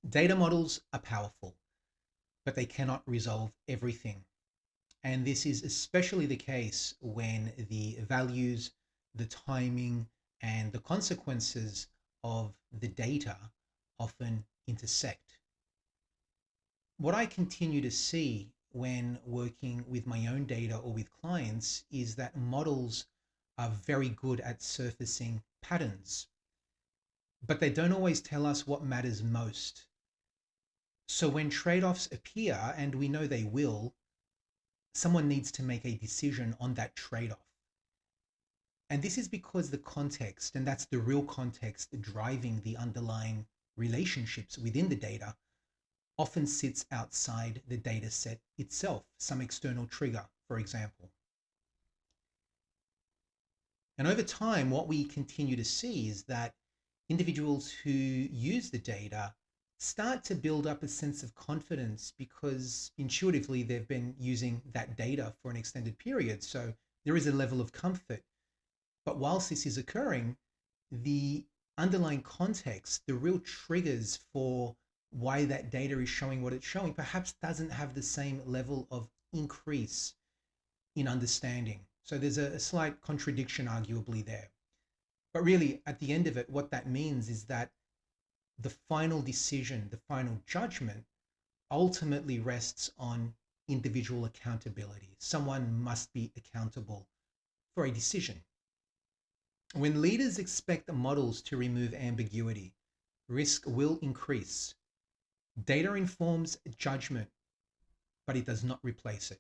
Data models are powerful, but they cannot resolve everything. And this is especially the case when the values, the timing, and the consequences of the data often intersect. What I continue to see when working with my own data or with clients is that models are very good at surfacing patterns, but they don't always tell us what matters most. So when trade offs appear, and we know they will, someone needs to make a decision on that trade off. And this is because the context, and that's the real context driving the underlying relationships within the data, often sits outside the data set itself, some external trigger, for example. And over time, what we continue to see is that individuals who use the data start to build up a sense of confidence because intuitively they've been using that data for an extended period. So there is a level of comfort. But whilst this is occurring, the underlying context, the real triggers for why that data is showing what it's showing, perhaps doesn't have the same level of increase in understanding. So there's a slight contradiction, arguably, there. But really, at the end of it, what that means is that the final decision, the final judgment, ultimately rests on individual accountability. Someone must be accountable for a decision. When leaders expect models to remove ambiguity, risk will increase. Data informs judgment, but it does not replace it.